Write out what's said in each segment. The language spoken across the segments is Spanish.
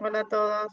Hola a todos.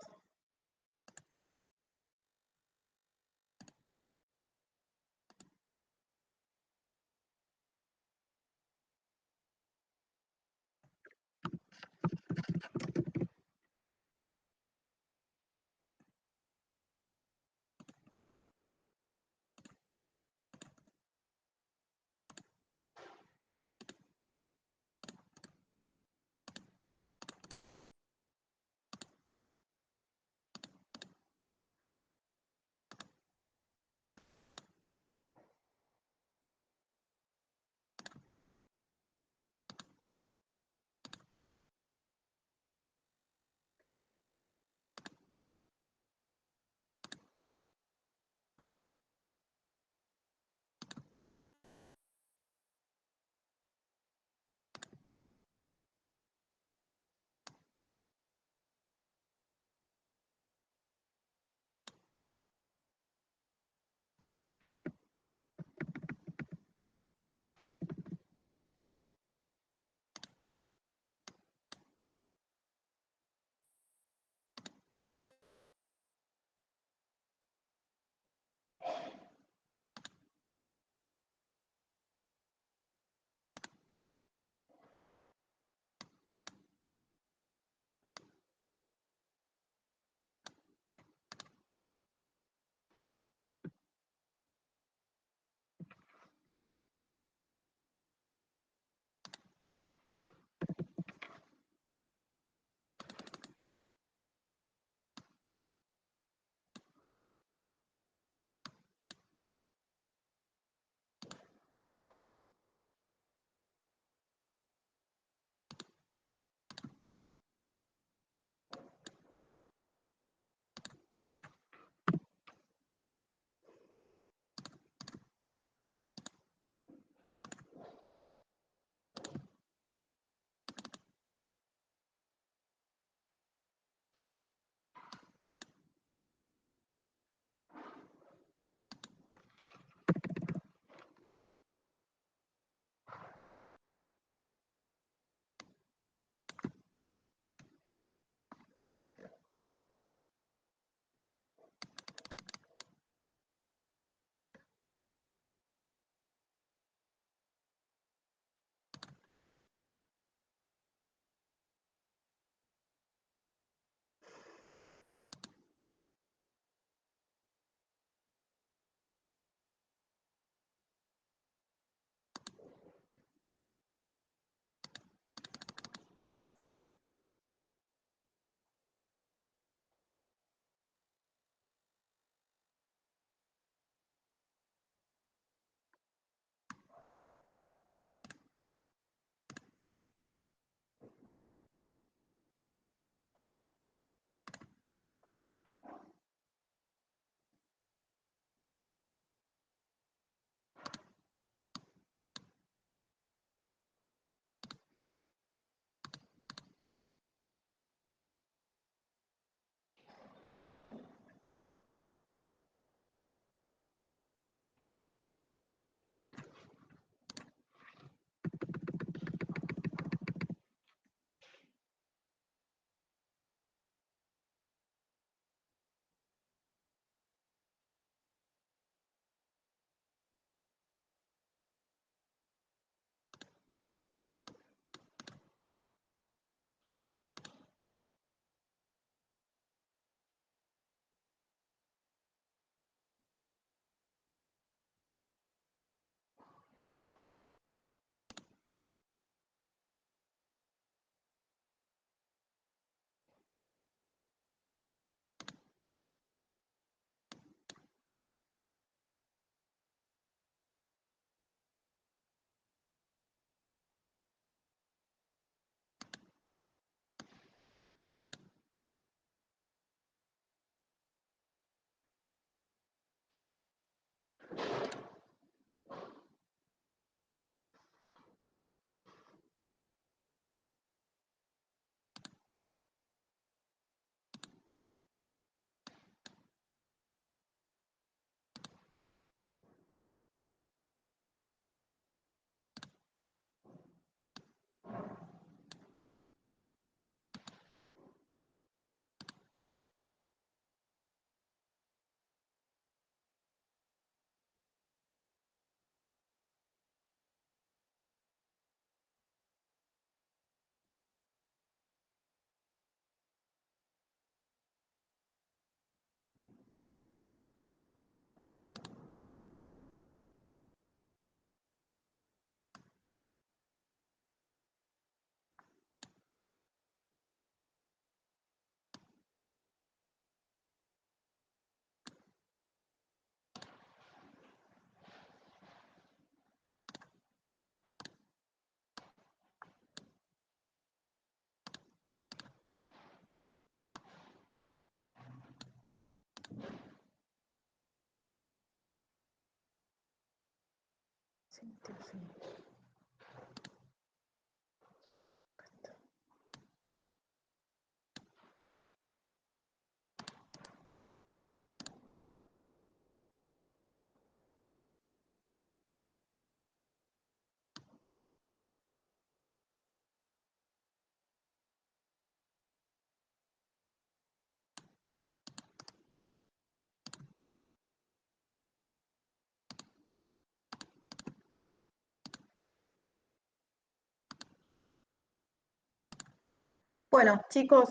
Bueno, chicos,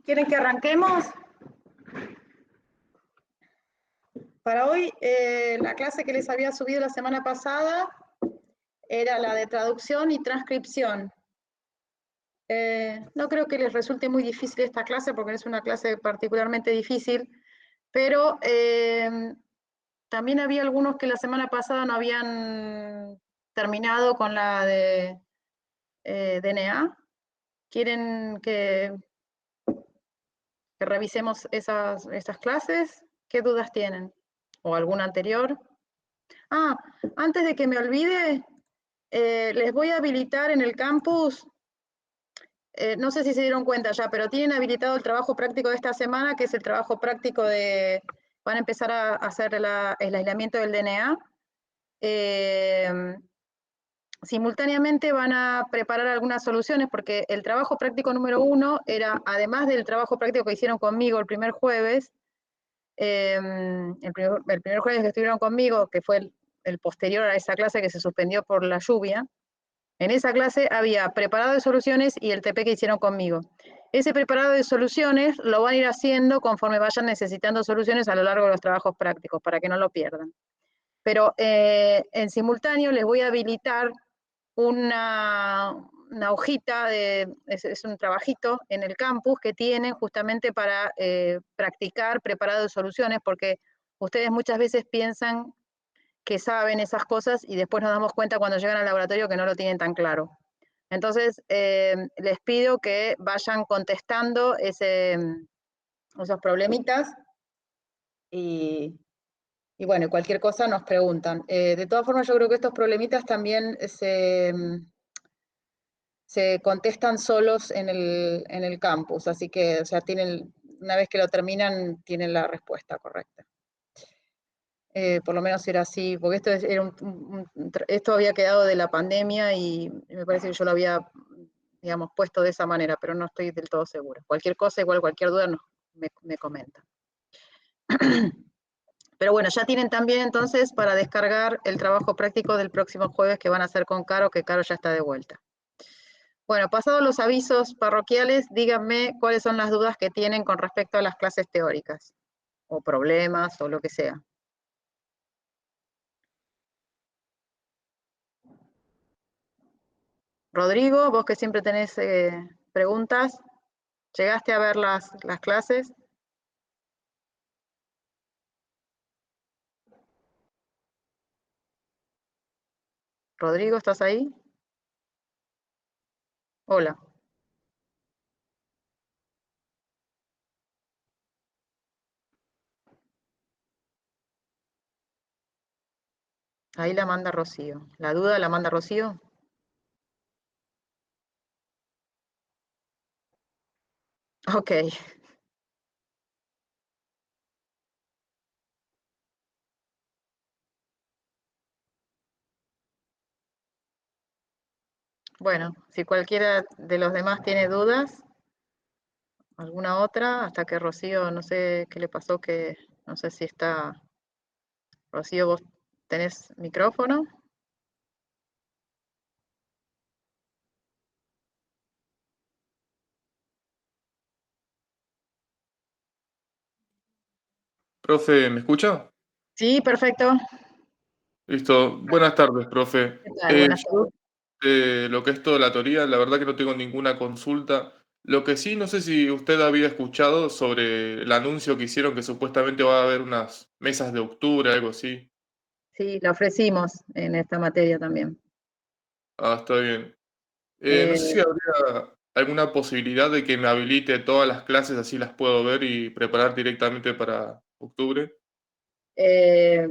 ¿quieren que arranquemos? Para hoy, la clase que les había subido la semana pasada era la de traducción y transcripción. No creo que les resulte muy difícil esta clase porque es una clase particularmente difícil, pero también había algunos que la semana pasada no habían terminado con la de DNA. ¿Quieren que revisemos esas clases? ¿Qué dudas tienen? ¿O alguna anterior? Ah, antes de que me olvide, les voy a habilitar en el campus, no sé si se dieron cuenta ya, pero tienen habilitado el trabajo práctico de esta semana, que es el trabajo práctico de, van a empezar a hacer el aislamiento del DNA. Simultáneamente van a preparar algunas soluciones, porque el trabajo práctico número 1 era, además del trabajo práctico que hicieron conmigo el primer jueves, el primer jueves que estuvieron conmigo, que fue el posterior a esa clase que se suspendió por la lluvia, en esa clase había preparado de soluciones y el TP que hicieron conmigo. Ese preparado de soluciones lo van a ir haciendo conforme vayan necesitando soluciones a lo largo de los trabajos prácticos, para que no lo pierdan. Pero en simultáneo les voy a habilitar una hojita, es un trabajito en el campus que tienen justamente para practicar preparado de soluciones, porque ustedes muchas veces piensan que saben esas cosas y después nos damos cuenta cuando llegan al laboratorio que no lo tienen tan claro. Entonces, les pido que vayan contestando esos problemitas y bueno, cualquier cosa nos preguntan. De todas formas, yo creo que estos problemitas también se contestan solos en el campus, así que, o sea, una vez que lo terminan, tienen la respuesta correcta. Por lo menos era así, porque esto había quedado de la pandemia y me parece que yo lo había, digamos, puesto de esa manera, pero no estoy del todo segura. Cualquier cosa, igual cualquier duda me comenta. Pero bueno, ya tienen también entonces para descargar el trabajo práctico del próximo jueves que van a hacer con Caro, que Caro ya está de vuelta. Bueno, pasados los avisos parroquiales, díganme cuáles son las dudas que tienen con respecto a las clases teóricas, o problemas, o lo que sea. Rodrigo, vos que siempre tenés preguntas, ¿llegaste a ver las clases? Rodrigo, ¿estás ahí? Hola. Ahí la manda Rocío. ¿La duda la manda Rocío? Ok. Bueno, si cualquiera de los demás tiene dudas, alguna otra, hasta que Rocío, no sé qué le pasó, que no sé si está... Rocío, ¿vos tenés micrófono? Profe, ¿me escucha? Sí, perfecto. Listo. Buenas tardes, profe. ¿Qué tal? Buenas Yo, tardes. lo que es toda la teoría, la verdad que no tengo ninguna consulta. Lo que sí, no sé si usted había escuchado sobre el anuncio que hicieron que supuestamente va a haber unas mesas de octubre, algo así. Sí, la ofrecimos en esta materia también. Ah, está bien. No sé si Eh, habría alguna posibilidad de que me habilite todas las clases, así las puedo ver y preparar directamente para octubre. eh,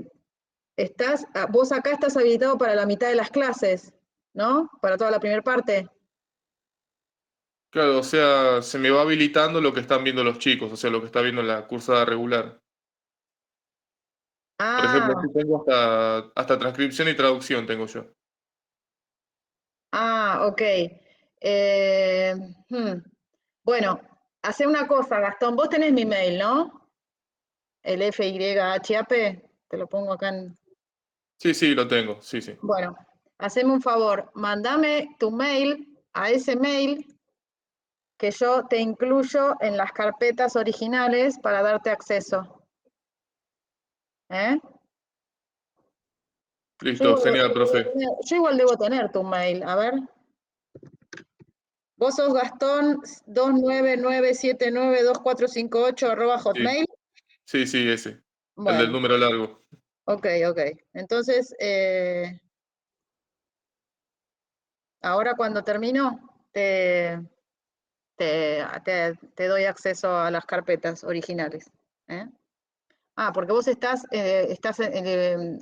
vos acá estás habilitado para la mitad de las clases, ¿no? Para toda la primera parte. Claro, o sea, se me va habilitando lo que están viendo los chicos, o sea, lo que está viendo la cursada regular. Por ejemplo, Ah, aquí tengo hasta transcripción y traducción tengo yo. ok. Eh, hmm. Bueno, hace una cosa, Gastón, vos tenés mi mail, ¿no? El FYHAP, te lo pongo acá en... Sí, sí, lo tengo, sí, sí. Bueno, haceme un favor, mandame tu mail a ese mail que yo te incluyo en las carpetas originales para darte acceso. ¿Eh? Listo, genial, profe. Yo igual debo tener tu mail, a ver. Vos sos Gastón 299792458 Sí, @hotmail. sí, sí, ese. El del Bueno, número largo. ok. Entonces, ahora cuando termino, te doy acceso a las carpetas originales. ¿Eh? Porque vos estás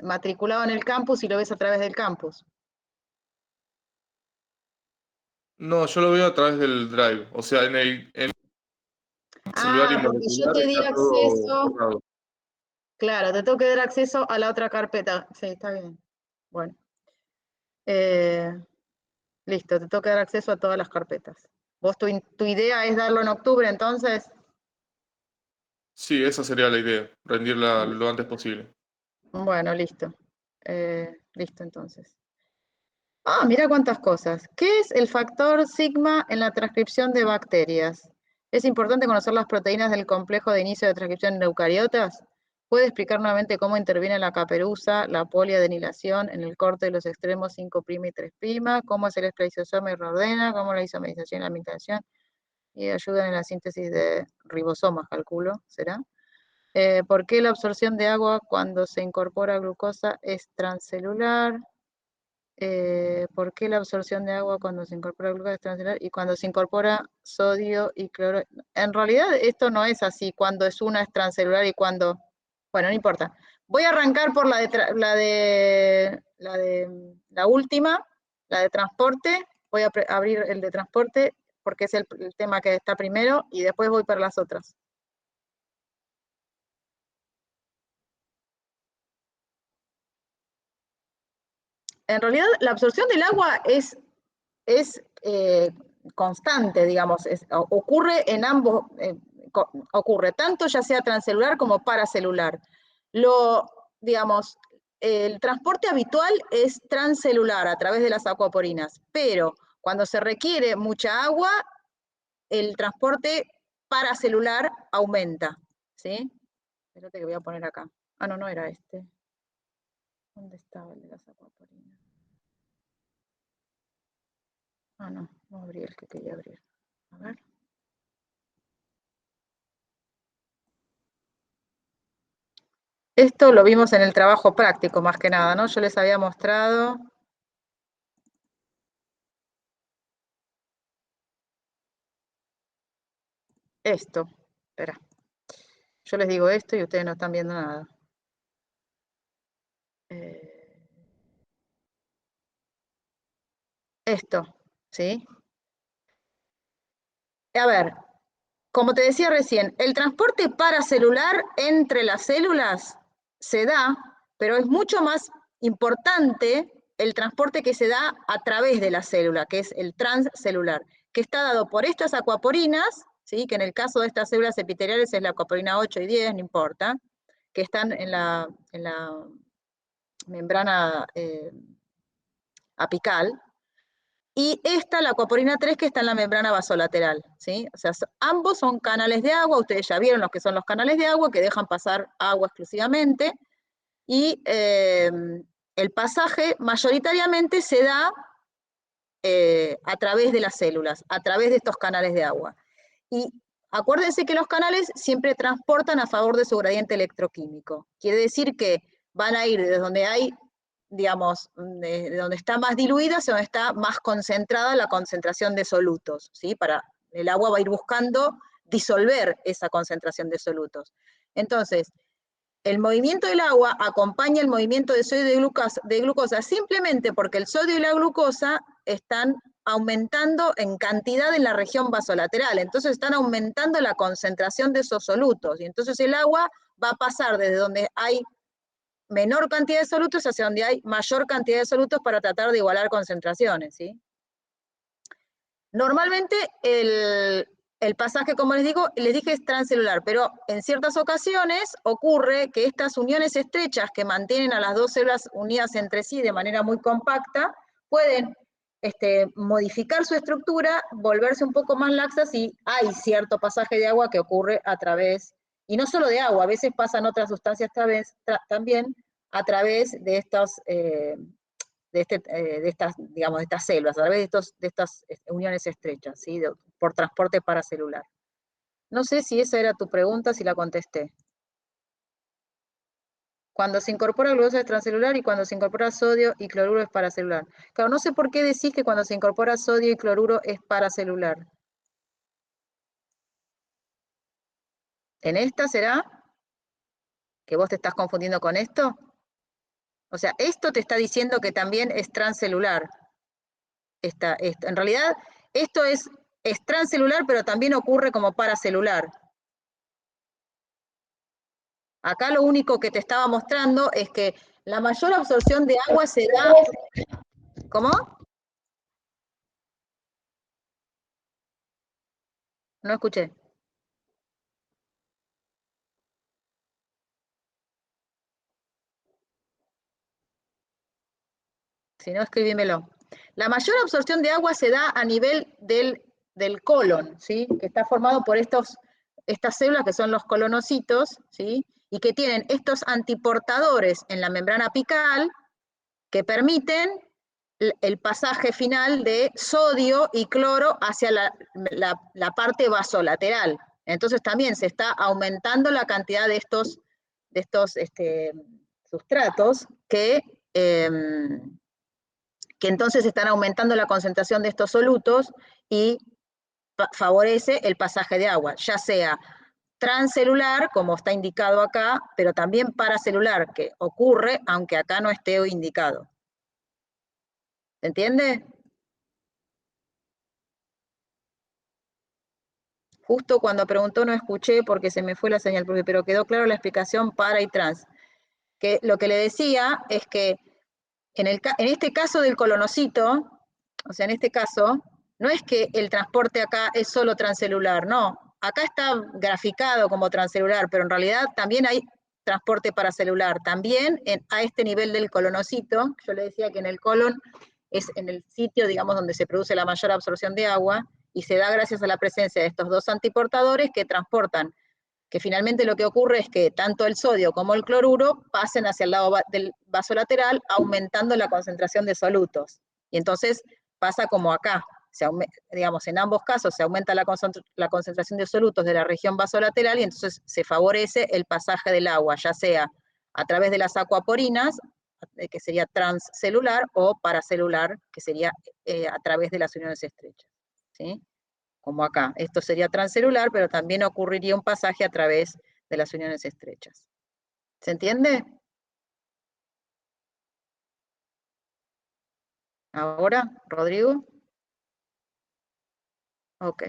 matriculado en el campus y lo ves a través del campus. No, yo lo veo a través del Drive. O sea, en el celular y Porque yo molecular te di está todo acceso, borrado. claro, te tengo que dar acceso a la otra carpeta. Sí, está bien. Bueno, eh, listo, te tengo que dar acceso a todas las carpetas. ¿Vos tu idea es darlo en octubre entonces? Sí, esa sería la idea, rendirla lo antes posible. Bueno, listo. Listo entonces. Mira cuántas cosas. ¿Qué es el factor sigma en la transcripción de bacterias? ¿Es importante conocer las proteínas del complejo de inicio de transcripción en eucariotas? ¿Puede explicar nuevamente cómo interviene la caperuza, la poliadenilación en el corte de los extremos 5' y 3'? ¿Cómo es el espliceosoma y reordena? ¿Cómo la isomerización y la mutación? Y ayudan en la síntesis de ribosomas, calculo, ¿será? ¿Por qué la absorción de agua cuando se incorpora glucosa es transcelular? ¿Por qué la absorción de agua cuando se incorpora glucosa es transcelular y cuando se incorpora sodio y cloro? En realidad esto no es así, cuando es una es transcelular y cuando... Bueno, no importa. Voy a arrancar por la última, la de transporte. Voy a abrir el de transporte porque es el tema que está primero y después voy para las otras. En realidad la absorción del agua es constante, digamos, ocurre en ambos, ocurre tanto ya sea transcelular como paracelular. Digamos, el transporte habitual es transcelular a través de las acuaporinas, pero cuando se requiere mucha agua, el transporte paracelular aumenta, ¿sí? Espérate que voy a poner acá. No, no era este. ¿Dónde estaba el de las acuaporinas? No abrí el que quería abrir. A ver. Esto lo vimos en el trabajo práctico, más que nada, ¿no? Yo les había mostrado. Esto. Espera. Yo les digo esto y ustedes no están viendo nada. Esto, ¿sí? A ver, como te decía recién, el transporte paracelular entre las células se da, pero es mucho más importante el transporte que se da a través de la célula, que es el transcelular, que está dado por estas acuaporinas, ¿sí? Que en el caso de estas células epiteliales es la acuaporina 8 y 10, no importa, que están en la membrana apical, y esta, la acuaporina 3, que está en la membrana vasolateral, ¿sí? O sea, ambos son canales de agua, ustedes ya vieron los que son los canales de agua, que dejan pasar agua exclusivamente, y el pasaje mayoritariamente se da a través de las células, a través de estos canales de agua. Y acuérdense que los canales siempre transportan a favor de su gradiente electroquímico. Quiere decir que van a ir desde donde hay, digamos, de donde está más diluida hacia donde está más concentrada la concentración de solutos, ¿sí? El agua va a ir buscando disolver esa concentración de solutos. Entonces, el movimiento del agua acompaña el movimiento de sodio y de glucosa simplemente porque el sodio y la glucosa están aumentando en cantidad en la región vasolateral, entonces están aumentando la concentración de esos solutos, y entonces el agua va a pasar desde donde hay menor cantidad de solutos hacia donde hay mayor cantidad de solutos para tratar de igualar concentraciones, ¿sí? Normalmente el pasaje, como les dije, es transcelular, pero en ciertas ocasiones ocurre que estas uniones estrechas que mantienen a las dos células unidas entre sí de manera muy compacta, pueden modificar su estructura, volverse un poco más laxas, y hay cierto pasaje de agua que ocurre a través, y no solo de agua, a veces pasan otras sustancias también a través de estos de estas, digamos, de estas células, a través de estas uniones estrechas, ¿sí? Por transporte paracelular. No sé si esa era tu pregunta, si la contesté. Cuando se incorpora glucosa es transcelular y cuando se incorpora sodio y cloruro es paracelular. Claro, no sé por qué decís que cuando se incorpora sodio y cloruro es paracelular. ¿En esta será? ¿Que vos te estás confundiendo con esto? O sea, esto te está diciendo que también es transcelular. En realidad, esto es transcelular, pero también ocurre como paracelular. Acá lo único que te estaba mostrando es que la mayor absorción de agua se da... ¿Cómo? No escuché. Si no, escribímelo. La mayor absorción de agua se da a nivel del colon, ¿sí? Que está formado por estas células que son los colonocitos, ¿sí? Y que tienen estos antiportadores en la membrana apical que permiten el pasaje final de sodio y cloro hacia la parte vasolateral. Entonces también se está aumentando la cantidad de estos sustratos que entonces están aumentando la concentración de estos solutos y favorece el pasaje de agua, ya sea transcelular, como está indicado acá, pero también paracelular, que ocurre aunque acá no esté indicado. ¿Se entiende? Justo cuando preguntó no escuché porque se me fue la señal, pero quedó claro la explicación para y trans. Que lo que le decía es que en este caso del colonocito, o sea, en este caso, no es que el transporte acá es solo transcelular, no. Acá está graficado como transcelular, pero en realidad también hay transporte paracelular. También a este nivel del colonocito, yo le decía que en el colon es en el sitio, digamos, donde se produce la mayor absorción de agua, y se da gracias a la presencia de estos dos antiportadores que transportan, que finalmente lo que ocurre es que tanto el sodio como el cloruro pasen hacia el lado del vasolateral, aumentando la concentración de solutos. Y entonces pasa como acá, digamos, en ambos casos se aumenta la concentración de solutos de la región vasolateral y entonces se favorece el pasaje del agua, ya sea a través de las acuaporinas, que sería transcelular, o paracelular, que sería a través de las uniones estrechas, ¿sí? Como acá. Esto sería transcelular, pero también ocurriría un pasaje a través de las uniones estrechas. ¿Se entiende? Ahora, Rodrigo. Ok.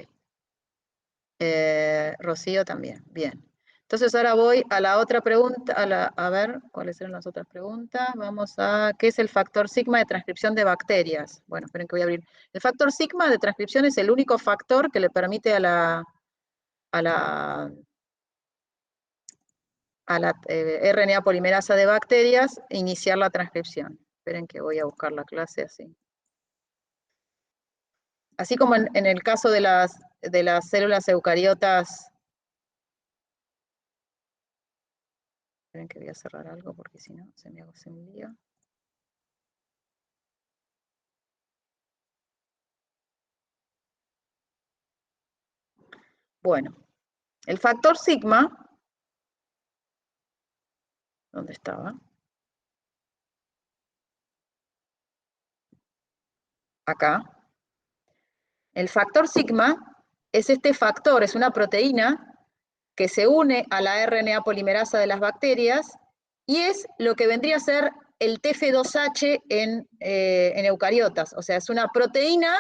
Rocío también. Bien. Entonces ahora voy a la otra pregunta, a ver, ¿cuáles eran las otras preguntas? Vamos a, ¿qué es el factor sigma de transcripción de bacterias? Bueno, esperen que voy a abrir. El factor sigma de transcripción es el único factor que le permite a la RNA polimerasa de bacterias iniciar la transcripción. Esperen que voy a buscar la clase así. Así como en el caso de las células eucariotas. Esperen que voy a cerrar algo porque si no se me hace un lío. Bueno, el factor sigma, ¿dónde estaba? Acá. El factor sigma es este factor, es una proteína que se une a la RNA polimerasa de las bacterias y es lo que vendría a ser el TF2H en eucariotas. O sea, es una proteína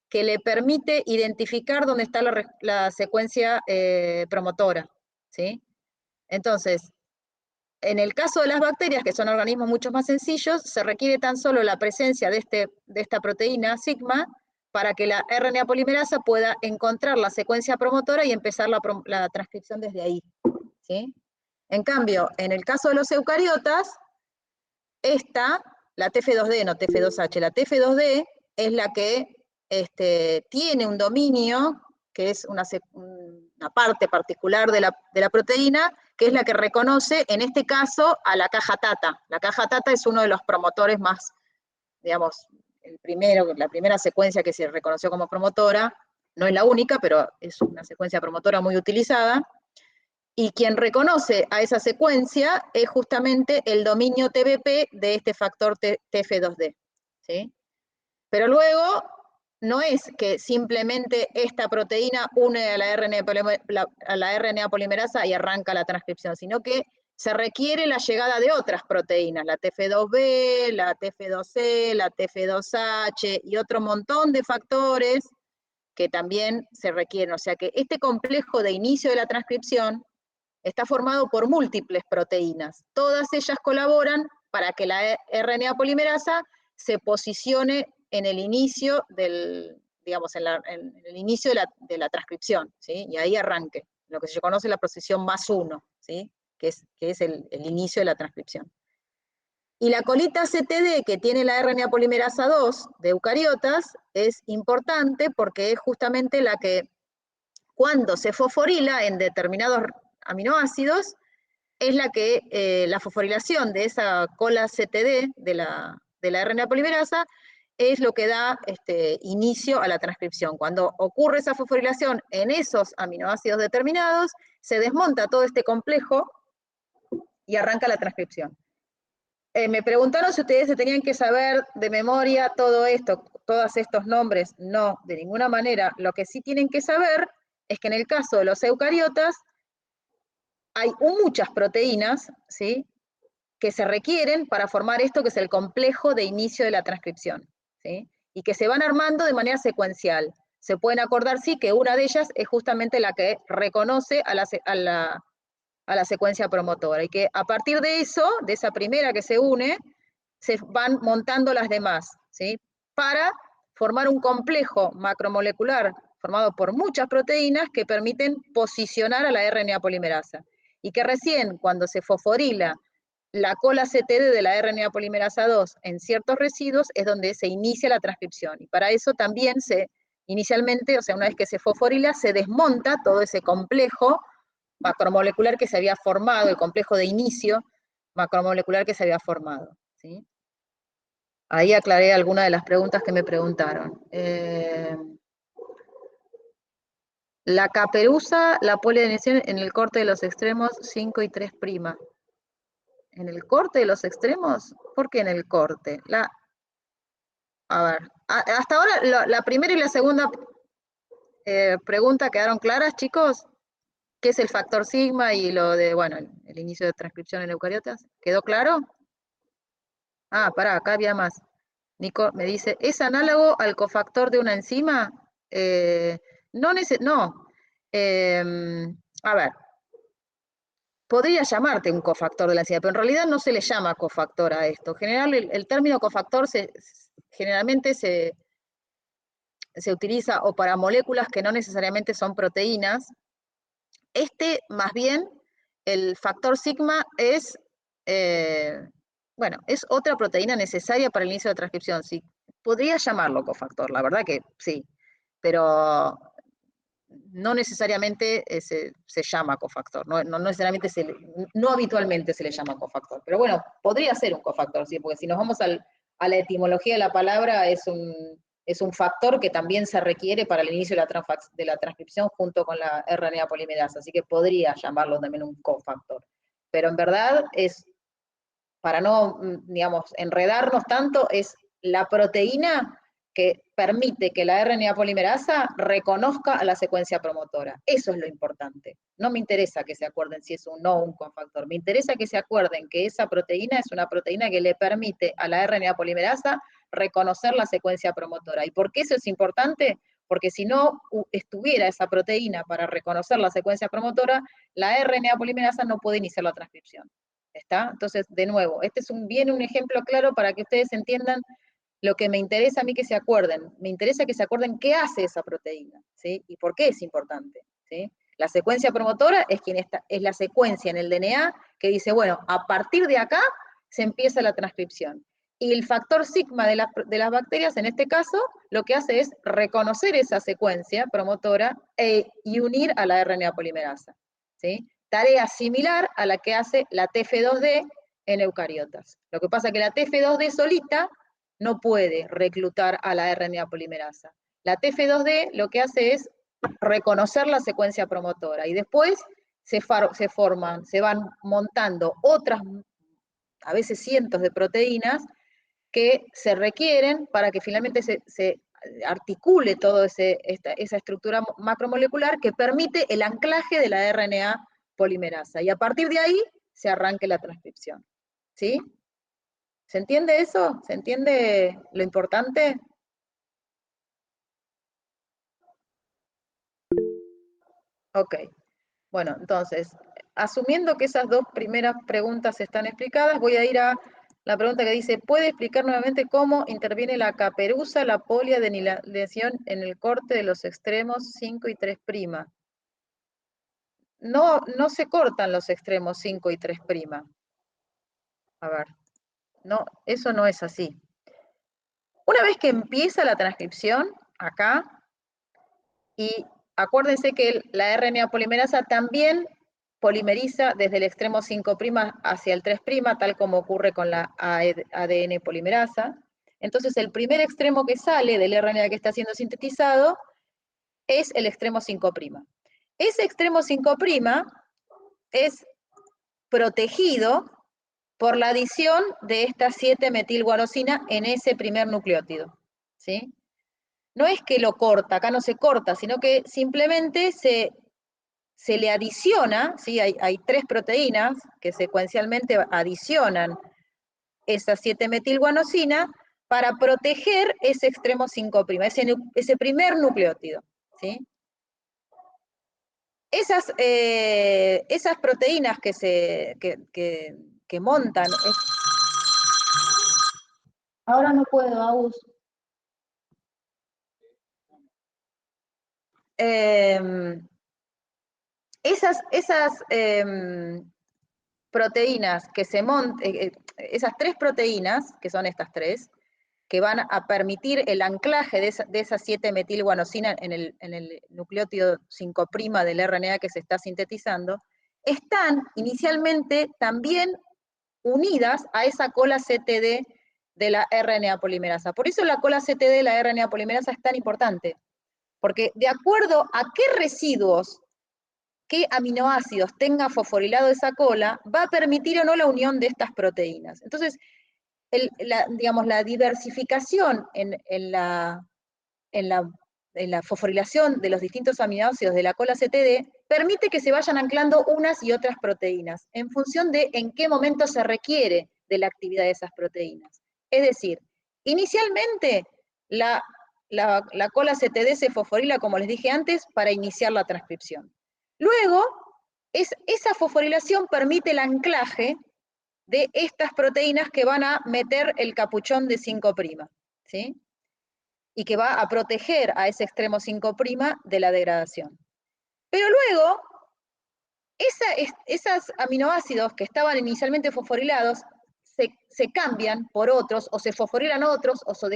que le permite identificar dónde está la secuencia promotora, ¿sí? Entonces, en el caso de las bacterias, que son organismos mucho más sencillos, se requiere tan solo la presencia de esta proteína sigma para que la RNA polimerasa pueda encontrar la secuencia promotora y empezar la transcripción desde ahí, ¿sí? En cambio, en el caso de los eucariotas, la TF2D, no TF2H, la TF2D es la que tiene un dominio, que es una parte particular de la proteína, que es la que reconoce, en este caso, a la caja tata. La caja tata es uno de los promotores más, digamos, la primera secuencia que se reconoció como promotora, no es la única, pero es una secuencia promotora muy utilizada, y quien reconoce a esa secuencia es justamente el dominio TBP de este factor TF2D, ¿sí? Pero luego no es que simplemente esta proteína une a la RNA polimerasa y arranca la transcripción, sino que se requiere la llegada de otras proteínas, la TF2B, la TF2C, la TF2H y otro montón de factores que también se requieren. O sea que este complejo de inicio de la transcripción está formado por múltiples proteínas. Todas ellas colaboran para que la RNA polimerasa se posicione en el inicio digamos, en el inicio de la transcripción, ¿sí? Y ahí arranque, lo que se conoce la posición +1, ¿sí? Que es el inicio de la transcripción. Y la colita CTD que tiene la RNA polimerasa 2 de eucariotas es importante porque es justamente la que, cuando se fosforila en determinados aminoácidos, es la que la fosforilación de esa cola CTD de la RNA polimerasa es lo que da inicio a la transcripción. Cuando ocurre esa fosforilación en esos aminoácidos determinados, se desmonta todo este complejo y arranca la transcripción. Me preguntaron si ustedes se tenían que saber de memoria todo esto, todos estos nombres. No, de ninguna manera. Lo que sí tienen que saber es que en el caso de los eucariotas hay muchas proteínas, ¿sí?, que se requieren para formar esto que es el complejo de inicio de la transcripción, ¿sí?, y que se van armando de manera secuencial. Se pueden acordar, sí, que una de ellas es justamente la que reconoce a la secuencia promotora, y que a partir de eso, de esa primera que se une, se van montando las demás, ¿sí?, para formar un complejo macromolecular formado por muchas proteínas que permiten posicionar a la RNA polimerasa. Y que recién, cuando se fosforila la cola CTD de la RNA polimerasa 2 en ciertos residuos, es donde se inicia la transcripción. Y para eso también inicialmente, o sea, una vez que se fosforila, se desmonta todo ese complejo macromolecular que se había formado, el complejo de inicio macromolecular que se había formado, ¿sí? Ahí aclaré algunas de las preguntas que me preguntaron. La caperuza, la polidenisión en el corte de los extremos 5 y 3'. ¿En el corte de los extremos? ¿Por qué en el corte? A ver, hasta ahora la primera y la segunda pregunta quedaron claras, chicos. ¿Qué es el factor sigma y lo de, bueno, el inicio de transcripción en eucariotas? ¿Quedó claro? Ah, pará, acá había más. Nico me dice, ¿es análogo al cofactor de una enzima? No, no. A ver, podría llamarte un cofactor de la enzima, pero en realidad no se le llama cofactor a esto. En general, el término cofactor generalmente se utiliza o para moléculas que no necesariamente son proteínas. Más bien, el factor sigma es, bueno, es otra proteína necesaria para el inicio de transcripción. Sí, podría llamarlo cofactor, la verdad que sí, pero no necesariamente se llama cofactor, no necesariamente no habitualmente se le llama cofactor, pero bueno, podría ser un cofactor, sí, porque si nos vamos a la etimología de la palabra, es un factor que también se requiere para el inicio de la transcripción junto con la RNA polimerasa, así que podría llamarlo también un cofactor. Pero en verdad para no, digamos, enredarnos tanto, es la proteína que permite que la RNA polimerasa reconozca a la secuencia promotora. Eso es lo importante. No me interesa que se acuerden si es un no o un cofactor. Me interesa que se acuerden que esa proteína es una proteína que le permite a la RNA polimerasa reconocer la secuencia promotora. ¿Y por qué eso es importante? Porque si no estuviera esa proteína para reconocer la secuencia promotora, la RNA polimerasa no puede iniciar la transcripción. ¿Está? Entonces, de nuevo, este es bien un ejemplo claro para que ustedes entiendan lo que me interesa a mí que se acuerden. Me interesa que se acuerden qué hace esa proteína, ¿sí? Y por qué es importante, ¿sí? La secuencia promotora es la secuencia en el DNA que dice, bueno, a partir de acá se empieza la transcripción. Y el factor sigma de las bacterias, en este caso, lo que hace es reconocer esa secuencia promotora y unir a la RNA polimerasa, ¿sí? Tarea similar a la que hace la TF2D en eucariotas. Lo que pasa es que la TF2D solita no puede reclutar a la RNA polimerasa. La TF2D lo que hace es reconocer la secuencia promotora y después se van montando otras, a veces cientos de proteínas que se requieren para que finalmente se articule toda esa estructura macromolecular que permite el anclaje de la RNA polimerasa. Y a partir de ahí se arranque la transcripción. ¿Sí? ¿Se entiende eso? ¿Se entiende lo importante? Ok. Bueno, entonces, asumiendo que esas dos primeras preguntas están explicadas, voy a ir a la pregunta que dice, ¿puede explicar nuevamente cómo interviene la caperuza, la poliadenylación en el corte de los extremos 5 y 3'? No, no se cortan los extremos 5 y 3'. A ver, no, eso no es así. Una vez que empieza la transcripción, acá, y acuérdense que la RNA polimerasa también polimeriza desde el extremo 5' hacia el 3', tal como ocurre con la ADN polimerasa. Entonces, el primer extremo que sale del RNA que está siendo sintetizado es el extremo 5'. Ese extremo 5' es protegido por la adición de esta 7-metilguanosina en ese primer nucleótido, ¿sí? No es que lo corta, acá no se corta, sino que simplemente se le adiciona, ¿sí? Hay 3 proteínas que secuencialmente adicionan esa 7-metilguanosina para proteger ese extremo 5', ese primer nucleótido, ¿sí? Esas proteínas que montan... Ahora no puedo, Agus. Esas proteínas que se montan, esas 3 proteínas, que son estas 3, que van a permitir el anclaje de esa 7-metilguanosina en el nucleótido 5' del RNA que se está sintetizando, están inicialmente también unidas a esa cola CTD de la RNA polimerasa. Por eso la cola CTD de la RNA polimerasa es tan importante, porque de acuerdo a qué residuos, qué aminoácidos tenga fosforilado esa cola, va a permitir o no la unión de estas proteínas. Entonces, digamos, la diversificación en la fosforilación de los distintos aminoácidos de la cola CTD permite que se vayan anclando unas y otras proteínas en función de en qué momento se requiere de la actividad de esas proteínas. Es decir, inicialmente la cola CTD se fosforila, como les dije antes, para iniciar la transcripción. Luego, esa fosforilación permite el anclaje de estas proteínas que van a meter el capuchón de 5', ¿sí? Y que va a proteger a ese extremo 5' de la degradación. Pero luego, esos aminoácidos que estaban inicialmente fosforilados se cambian por otros, o se fosforilan otros, o se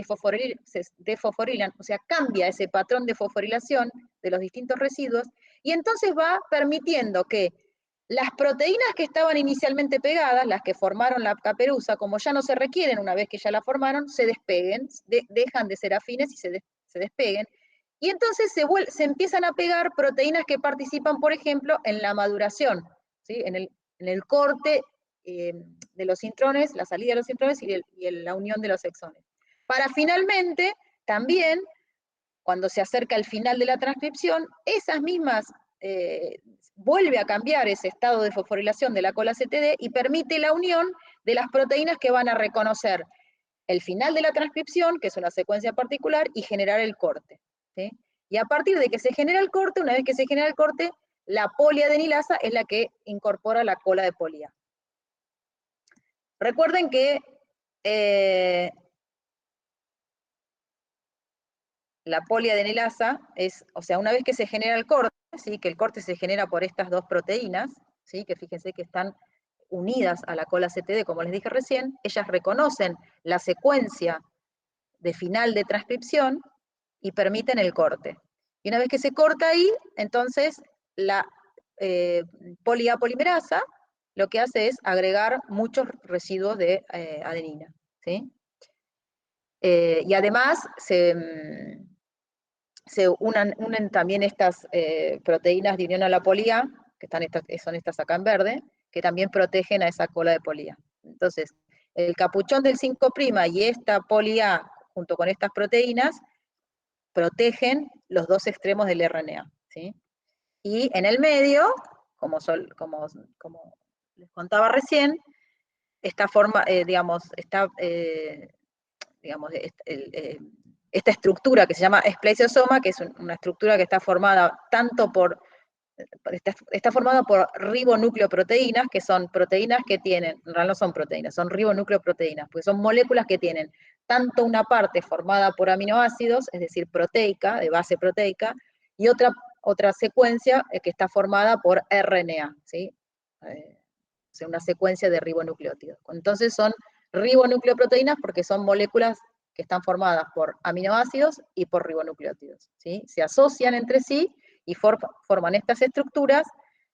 desfosforilan, o sea, cambia ese patrón de fosforilación de los distintos residuos, y entonces va permitiendo que las proteínas que estaban inicialmente pegadas, las que formaron la caperuza, como ya no se requieren una vez que ya la formaron, se despeguen, dejan de ser afines y se despeguen, y entonces se empiezan a pegar proteínas que participan, por ejemplo, en la maduración, ¿sí? en el corte de los intrones, la salida de los intrones y la unión de los exones. Para finalmente también, cuando se acerca el final de la transcripción, esas mismas vuelve a cambiar ese estado de fosforilación de la cola CTD y permite la unión de las proteínas que van a reconocer el final de la transcripción, que es una secuencia particular, y generar el corte, ¿sí? Y a partir de que se genera el corte, una vez que se genera el corte, la poliadenilasa es la que incorpora la cola de polía. Recuerden que la poliadenilasa es, o sea, una vez que se genera el corte, ¿sí? Que el corte se genera por estas dos proteínas, ¿sí? Que fíjense que están unidas a la cola CTD, como les dije recién, ellas reconocen la secuencia de final de transcripción y permiten el corte. Y una vez que se corta ahí, entonces la poliapolimerasa lo que hace es agregar muchos residuos de adenina, ¿sí? Y además se unen también estas proteínas de unión a la polía, que son estas acá en verde, que también protegen a esa cola de polía. Entonces, el capuchón del 5' y esta polía, junto con estas proteínas, protegen los dos extremos del RNA, ¿sí? Y en el medio, como les contaba recién, esta forma, esta estructura que se llama esplesiosoma, que es una estructura que está formada tanto está formada por ribonucleoproteínas, que son proteínas que tienen, en realidad no son proteínas, son ribonucleoproteínas, porque son moléculas que tienen tanto una parte formada por aminoácidos, es decir, proteica, de base proteica, y otra secuencia que está formada por RNA, ¿sí? O sea, una secuencia de ribonucleótidos. Entonces son ribonucleoproteínas porque son moléculas que están formadas por aminoácidos y por ribonucleótidos, ¿sí? Se asocian entre sí y forman estas estructuras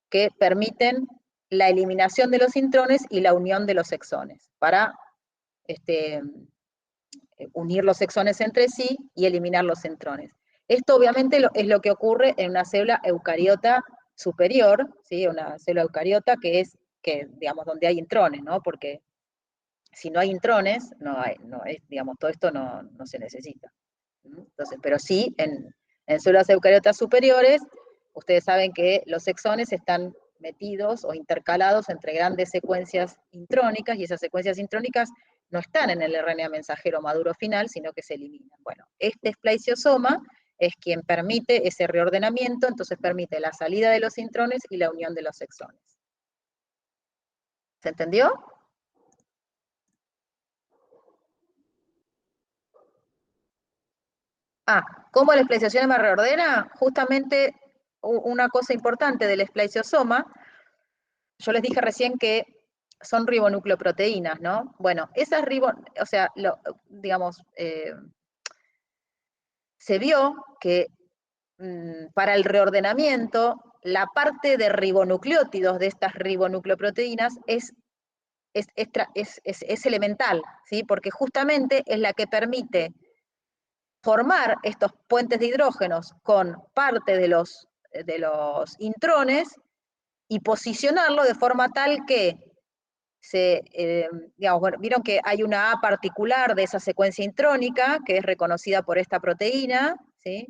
que permiten la eliminación de los intrones y la unión de los exones, para unir los exones entre sí y eliminar los intrones. Esto obviamente es lo que ocurre en una célula eucariota superior, ¿sí? Una célula eucariota digamos, donde hay intrones, ¿no? Porque si no hay intrones, digamos, todo esto no se necesita. Entonces, pero sí, en células eucariotas superiores, ustedes saben que los exones están metidos o intercalados entre grandes secuencias intrónicas, y esas secuencias intrónicas no están en el RNA mensajero maduro final, sino que se eliminan. Bueno, este esplesiosoma es quien permite ese reordenamiento, entonces permite la salida de los intrones y la unión de los exones. ¿Se entendió? ¿Cómo la esplesiosoma reordena? Justamente una cosa importante del esplesiosoma, yo les dije recién que son ribonucleoproteínas, ¿no? Bueno, esas o sea, digamos, se vio que para el reordenamiento, la parte de ribonucleótidos de estas ribonucleoproteínas es elemental, ¿sí? Porque justamente es la que permite formar estos puentes de hidrógenos con parte de los intrones y posicionarlo de forma tal que digamos, bueno, vieron que hay una A particular de esa secuencia intrónica que es reconocida por esta proteína, ¿sí?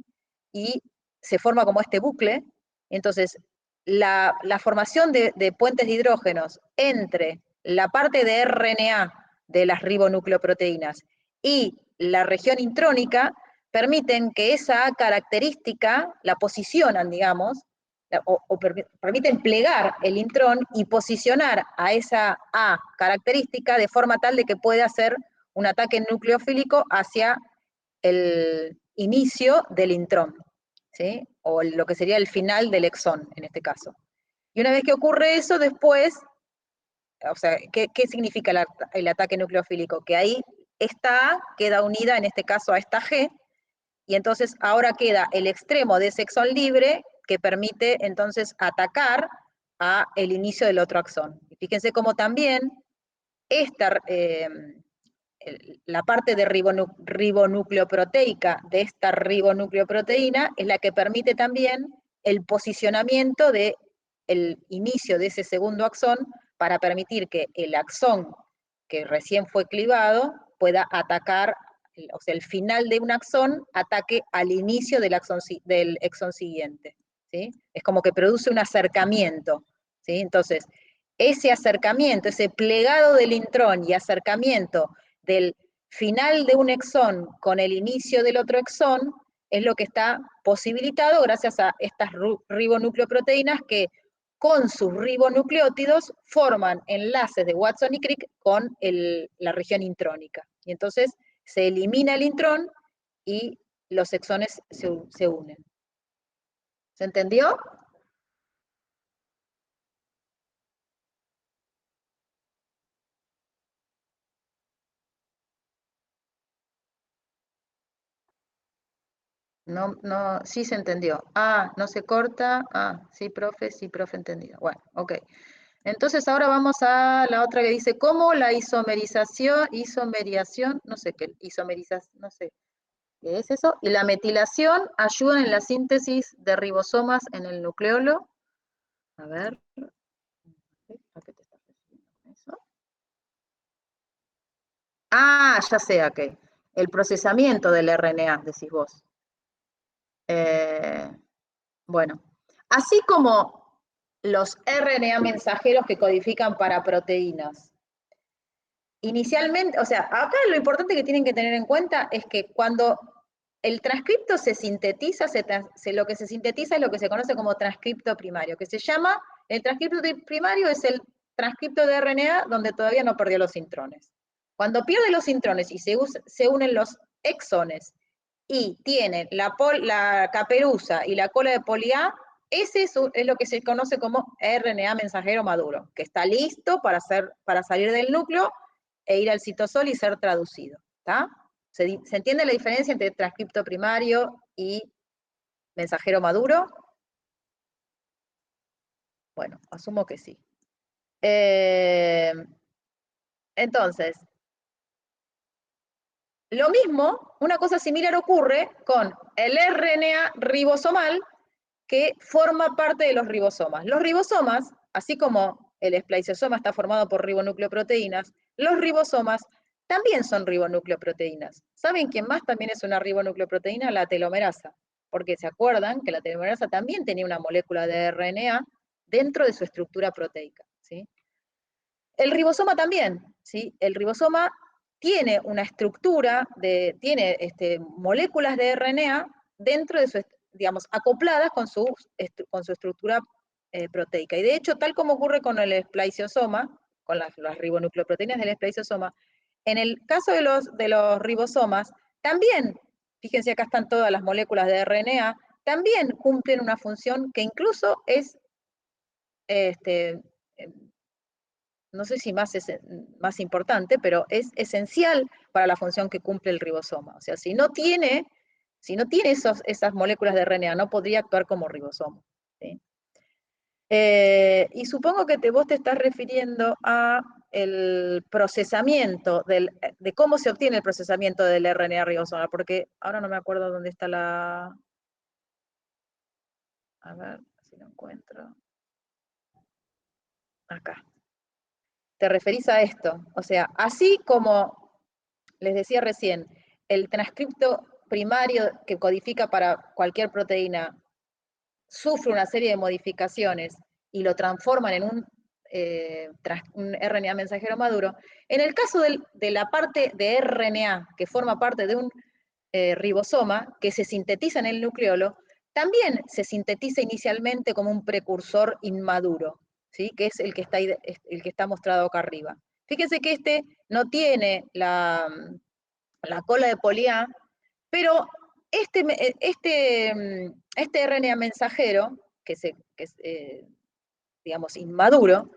Y se forma como este bucle. Entonces, la formación de puentes de hidrógenos entre la parte de RNA de las ribonucleoproteínas y la región intrónica permiten que esa característica la posicionan, digamos, o permiten plegar el intrón y posicionar a esa A característica de forma tal de que pueda hacer un ataque nucleofílico hacia el inicio del intrón, ¿sí? O lo que sería el final del exón, en este caso. Y una vez que ocurre eso, después, o sea, ¿qué significa el ataque nucleofílico? Que ahí esta A queda unida, en este caso, a esta G, y entonces ahora queda el extremo de ese exón libre que permite entonces atacar a el inicio del otro axón. Y fíjense cómo también la parte de ribonucleoproteica de esta ribonucleoproteína es la que permite también el posicionamiento del inicio de ese segundo axón para permitir que el axón que recién fue clivado pueda atacar o sea, el final de un axón ataque al inicio del exón siguiente, ¿sí? Es como que produce un acercamiento, ¿sí? Entonces, ese acercamiento, ese plegado del intrón y acercamiento del final de un exón con el inicio del otro exón, es lo que está posibilitado gracias a estas ribonucleoproteínas que con sus ribonucleótidos forman enlaces de Watson y Crick con la región intrónica. Y entonces se elimina el intrón y los exones se unen. ¿Se entendió? No, no, sí se entendió. Ah, no se corta. Ah, sí, profe, entendido. Bueno, ok. Entonces ahora vamos a la otra que dice, ¿cómo la isomerización, no sé qué, isomerización, no sé qué es eso, y la metilación ayudan en la síntesis de ribosomas en el nucleolo? A ver, ¿a qué te estás refiriendo con eso? Ah, ya sé a qué. El procesamiento del RNA, decís vos. Bueno, así como los RNA mensajeros que codifican para proteínas. Inicialmente, o sea, acá lo importante que tienen que tener en cuenta es que cuando el transcripto se sintetiza, lo que se sintetiza es lo que se conoce como transcripto primario, que se llama, el transcripto primario es el transcripto de RNA donde todavía no perdió los intrones. Cuando pierde los intrones y se unen los exones y tiene la caperuza y la cola de poli A, ese es lo que se conoce como RNA mensajero maduro, que está listo para salir del núcleo e ir al citosol y ser traducido. ¿Está? ¿Se entiende la diferencia entre transcripto primario y mensajero maduro? Bueno, asumo que sí. Entonces, lo mismo, una cosa similar ocurre con el RNA ribosomal que forma parte de los ribosomas. Los ribosomas, así como el esplaicisoma está formado por ribonucleoproteínas, los ribosomas también son ribonucleoproteínas. ¿Saben quién más también es una ribonucleoproteína? La telomerasa. Porque se acuerdan que la telomerasa también tenía una molécula de RNA dentro de su estructura proteica, ¿sí? El ribosoma también, ¿sí? El ribosoma tiene una estructura, tiene moléculas de RNA dentro de su, digamos, acopladas con su estructura proteica. Y de hecho, tal como ocurre con el esplaicisoma, con las ribonucleoproteínas del esplaicisoma, en el caso de los ribosomas, también, fíjense acá están todas las moléculas de RNA, también cumplen una función que incluso es no sé si más importante, pero es esencial para la función que cumple el ribosoma. O sea, si no tiene esas moléculas de RNA, no podría actuar como ribosoma, ¿sí? Y supongo que vos te estás refiriendo a el procesamiento, de cómo se obtiene el procesamiento del RNA ribosomal, porque ahora no me acuerdo dónde está la... A ver si lo encuentro. Acá. Te referís a esto. O sea, así como les decía recién, el transcripto primario que codifica para cualquier proteína sufre una serie de modificaciones y lo transforman en un RNA mensajero maduro. En el caso de la parte de RNA que forma parte de un ribosoma que se sintetiza en el nucleolo, también se sintetiza inicialmente como un precursor inmaduro, ¿sí? Que es el que está mostrado acá arriba. Fíjense que este no tiene la cola de poli A, pero este RNA mensajero, que es, digamos, inmaduro,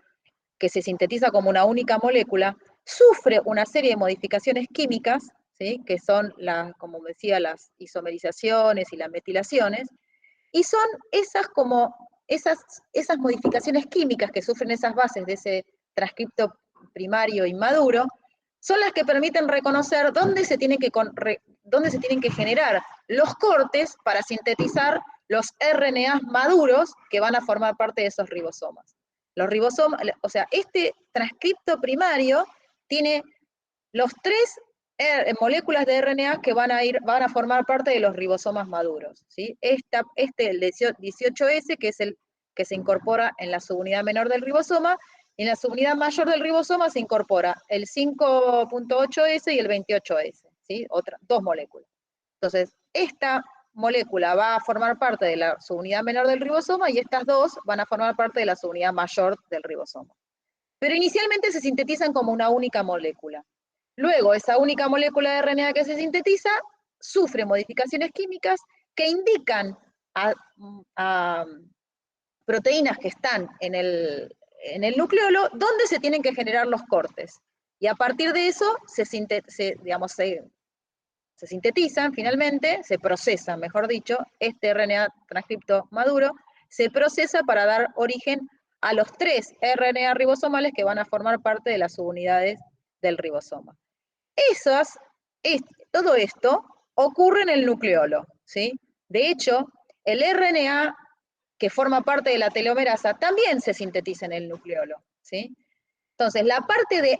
que se sintetiza como una única molécula, sufre una serie de modificaciones químicas, ¿sí? Que son, como decía, las isomerizaciones y las metilaciones, y son esas modificaciones químicas que sufren esas bases de ese transcripto primario inmaduro, son las que permiten reconocer dónde se tienen que generar los cortes para sintetizar los RNAs maduros que van a formar parte de esos ribosomas. Los ribosomas, o sea, este transcripto primario tiene los tres moléculas de RNA que van a formar parte de los ribosomas maduros, ¿sí? El 18S, que es el que se incorpora en la subunidad menor del ribosoma, y en la subunidad mayor del ribosoma se incorpora el 5.8S y el 28S, ¿sí? Dos moléculas. Entonces, esta molécula va a formar parte de la subunidad menor del ribosoma y estas dos van a formar parte de la subunidad mayor del ribosoma. Pero inicialmente se sintetizan como una única molécula. Luego, esa única molécula de RNA que se sintetiza sufre modificaciones químicas que indican a proteínas que están en el nucleolo dónde se tienen que generar los cortes. Y a partir de eso se sintetizan finalmente, se procesan, mejor dicho, este RNA transcripto maduro, se procesa para dar origen a los 3 RNA ribosomales que van a formar parte de las subunidades del ribosoma. Todo esto ocurre en el nucleolo, ¿sí? De hecho, el RNA que forma parte de la telomerasa también se sintetiza en el nucleolo, ¿sí? Entonces, la parte de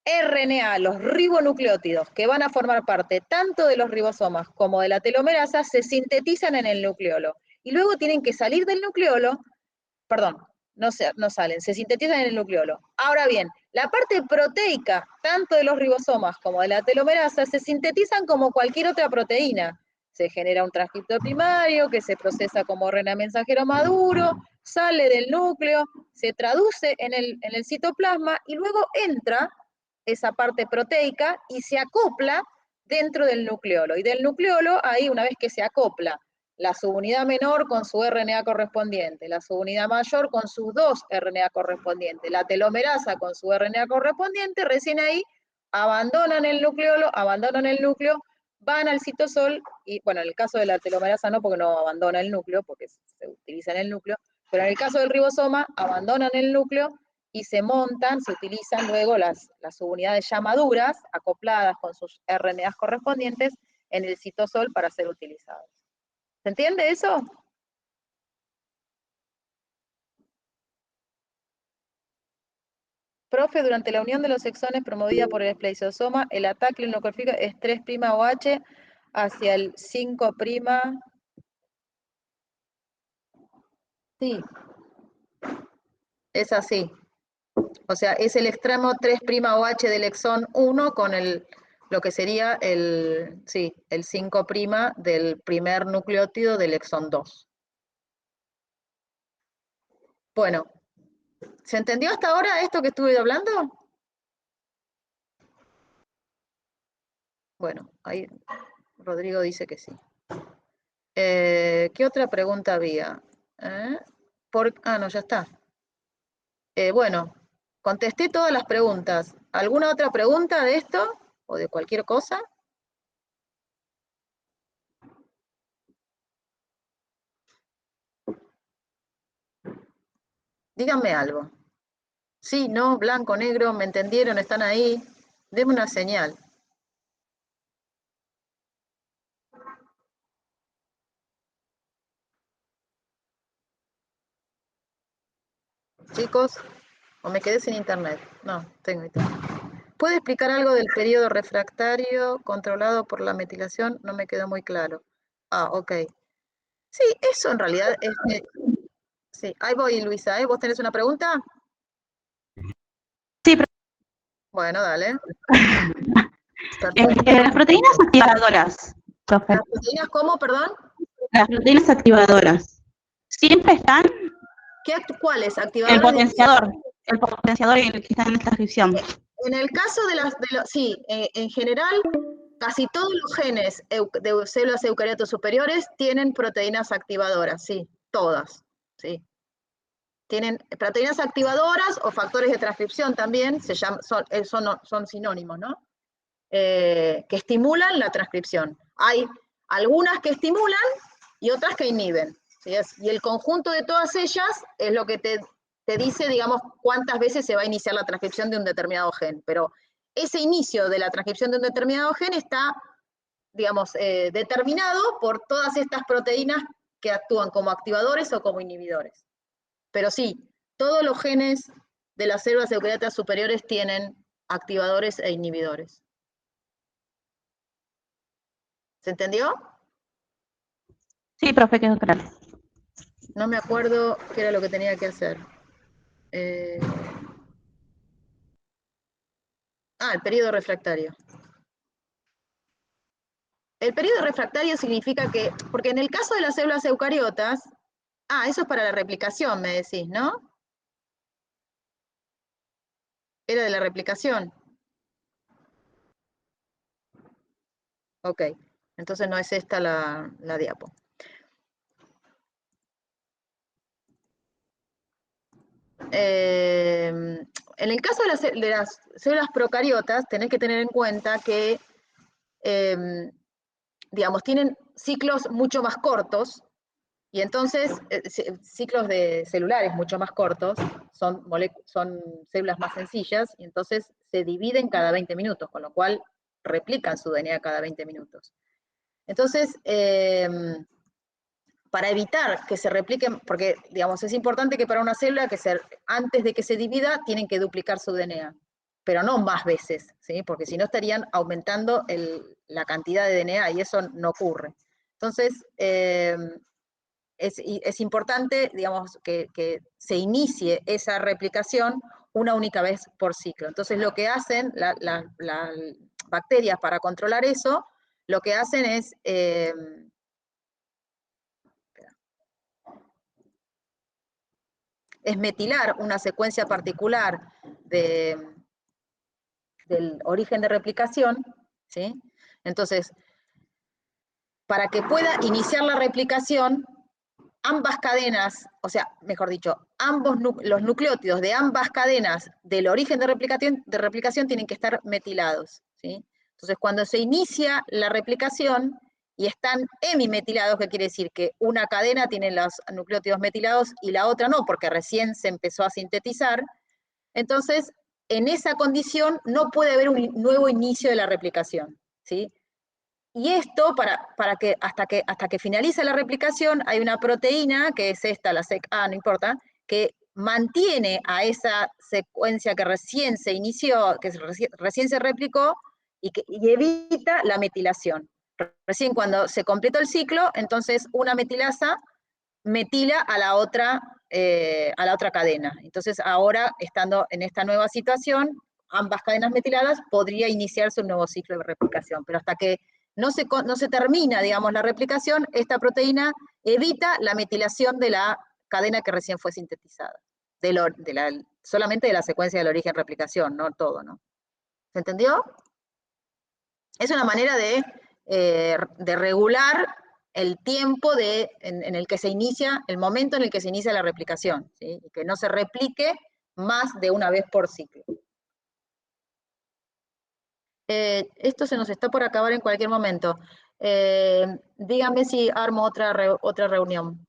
RNA, los ribonucleótidos, que van a formar parte tanto de los ribosomas como de la telomerasa, se sintetizan en el nucleolo. Y luego tienen que salir del nucleolo, perdón, no salen, se sintetizan en el nucleolo. Ahora bien, la parte proteica, tanto de los ribosomas como de la telomerasa, se sintetizan como cualquier otra proteína. Se genera un transcripto primario que se procesa como RNA mensajero maduro, sale del núcleo, se traduce en el citoplasma y luego entra esa parte proteica y se acopla dentro del nucleolo. Y del nucleolo, ahí una vez que se acopla la subunidad menor con su RNA correspondiente, la subunidad mayor con sus 2 RNA correspondientes, la telomerasa con su RNA correspondiente, recién ahí abandonan el nucleolo, abandonan el núcleo, van al citosol, y bueno, en el caso de la telomerasa no, porque no abandona el núcleo, porque se utiliza en el núcleo, pero en el caso del ribosoma, abandonan el núcleo y se utilizan luego las subunidades ya maduras, acopladas con sus RNAs correspondientes, en el citosol para ser utilizadas. ¿Se entiende eso? Profe, durante la unión de los exones promovida por el esplasiosoma, el ataque nucleofílico es 3' OH hacia el 5'. Sí, es así. O sea, es el extremo 3' OH del exón 1 con lo que sería el 5' del primer nucleótido del exón 2. Bueno, ¿se entendió hasta ahora esto que estuve hablando? Bueno, ahí Rodrigo dice que sí. ¿Qué otra pregunta había? No, ya está. Bueno, contesté todas las preguntas. ¿Alguna otra pregunta de esto o de cualquier cosa? Díganme algo. Sí, no, blanco, negro, ¿me entendieron? ¿Están ahí? Denme una señal. Chicos, o me quedé sin internet. No, tengo internet. ¿Puede explicar algo del periodo refractario controlado por la metilación? No me quedó muy claro. Ok. Sí, eso en realidad es... sí, ahí voy, Luisa. ¿Vos tenés una pregunta? Sí, pero bueno, dale. las proteínas activadoras, profe. ¿Las proteínas cómo, perdón? Las proteínas activadoras. ¿Siempre están? ¿Cuáles? ¿Activadoras? El potenciador y el que está en esta descripción. En el caso sí, en general, casi todos los genes de células eucariotas superiores tienen proteínas activadoras, sí, todas, sí. Tienen proteínas activadoras o factores de transcripción también, son sinónimos, ¿no? Que estimulan la transcripción. Hay algunas que estimulan y otras que inhiben, ¿sí? Y el conjunto de todas ellas es lo que te dice, digamos, cuántas veces se va a iniciar la transcripción de un determinado gen, pero ese inicio de la transcripción de un determinado gen está, digamos, determinado por todas estas proteínas que actúan como activadores o como inhibidores. Pero sí, todos los genes de las células eucariotas superiores tienen activadores e inhibidores. ¿Se entendió? Sí, profe, quedó claro. No me acuerdo qué era lo que tenía que hacer. El periodo refractario. El periodo refractario significa que, porque en el caso de las células eucariotas, eso es para la replicación, me decís, ¿no? Era de la replicación. Ok, entonces no es esta la diapo. En el caso de las células procariotas, tenés que tener en cuenta que, digamos, tienen ciclos mucho más cortos, y entonces ciclos de celulares mucho más cortos, son células más sencillas, y entonces se dividen cada 20 minutos, con lo cual replican su DNA cada 20 minutos. Entonces, para evitar que se repliquen, porque digamos, es importante que para una célula antes de que se divida, tienen que duplicar su DNA, pero no más veces, ¿sí? Porque si no estarían aumentando la cantidad de DNA y eso no ocurre. Entonces, es importante, digamos, que se inicie esa replicación una única vez por ciclo. Entonces, lo que hacen las bacterias para controlar eso, lo que hacen es metilar una secuencia particular del origen de replicación, ¿sí? Entonces, para que pueda iniciar la replicación, ambas cadenas, o sea, mejor dicho, los nucleótidos de ambas cadenas del origen de replicación tienen que estar metilados, ¿sí? Entonces, cuando se inicia la replicación y están hemimetilados, ¿qué quiere decir? Que una cadena tiene los nucleótidos metilados y la otra no, porque recién se empezó a sintetizar. Entonces, en esa condición no puede haber un nuevo inicio de la replicación, ¿sí? Y esto, hasta que finaliza la replicación, hay una proteína, que es esta, la SEC-A, no importa, que mantiene a esa secuencia que recién se inició, que recién se replicó, y evita la metilación. Recién cuando se completó el ciclo, entonces una metilasa metila a la otra cadena. Entonces ahora, estando en esta nueva situación, ambas cadenas metiladas, podría iniciarse un nuevo ciclo de replicación, pero hasta que no se termina, digamos, la replicación, esta proteína evita la metilación de la cadena que recién fue sintetizada, solamente de la secuencia del origen replicación, no todo, ¿no? ¿Se entendió? Es una manera de regular el tiempo en el que se inicia, el momento en el que se inicia la replicación, ¿sí? Y que no se replique más de una vez por ciclo. Esto se nos está por acabar en cualquier momento. Díganme si armo otra reunión.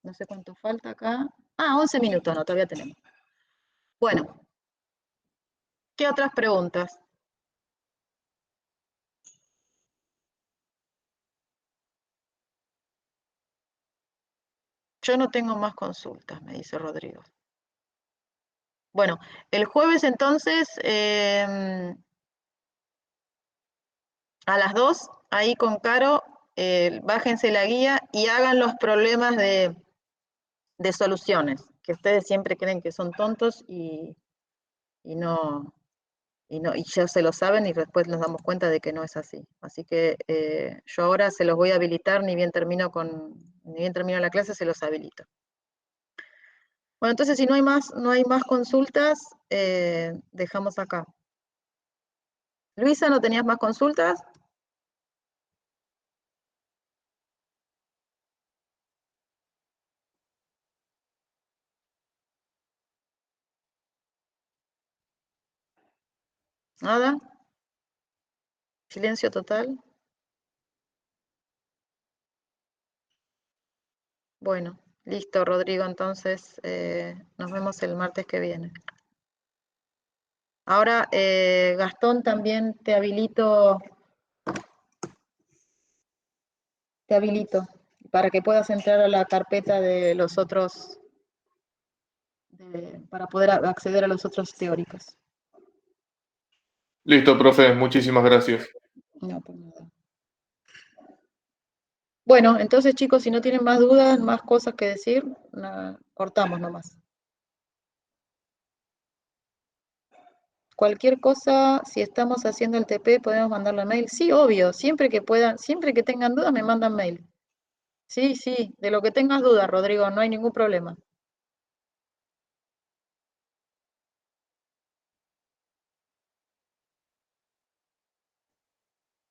No sé cuánto falta acá. 11 minutos, no, todavía tenemos. Bueno, ¿qué otras preguntas? Yo no tengo más consultas, me dice Rodrigo. Bueno, el jueves entonces, a las 2, ahí con Caro, bájense la guía y hagan los problemas de soluciones, que ustedes siempre creen que son tontos y ya se lo saben y después nos damos cuenta de que no es así. Así que yo ahora se los voy a habilitar, ni bien termino la clase, se los habilito. Bueno, entonces si no hay más consultas, dejamos acá. Luisa, ¿no tenías más consultas? ¿Nada? ¿Silencio total? Bueno, listo, Rodrigo, entonces nos vemos el martes que viene. Ahora, Gastón, también te habilito para que puedas entrar a la carpeta de los otros, para poder acceder a los otros teóricos. Listo, profe, muchísimas gracias. No, por nada. Bueno, entonces chicos, si no tienen más dudas, más cosas que decir, cortamos nomás. Cualquier cosa, si estamos haciendo el TP, podemos mandarle mail. Sí, obvio, siempre que puedan, siempre que tengan dudas, me mandan mail. Sí, sí, de lo que tengas dudas, Rodrigo, no hay ningún problema.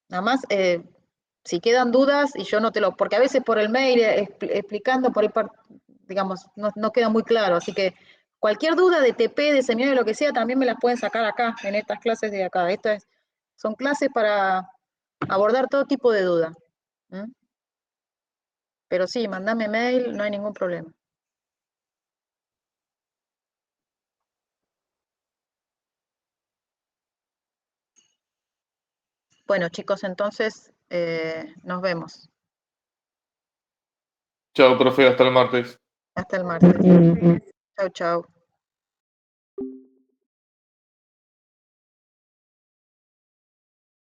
Nada más, si quedan dudas y yo no te lo, porque a veces por el mail explicando por ahí, digamos, no queda muy claro, así que cualquier duda de TP, de seminario, lo que sea, también me las pueden sacar acá, en estas clases de acá. Son clases para abordar todo tipo de dudas. Pero sí, mandame mail, no hay ningún problema. Bueno, chicos, entonces nos vemos. Chao, profe, hasta el martes. Hasta el martes. Chau, chau.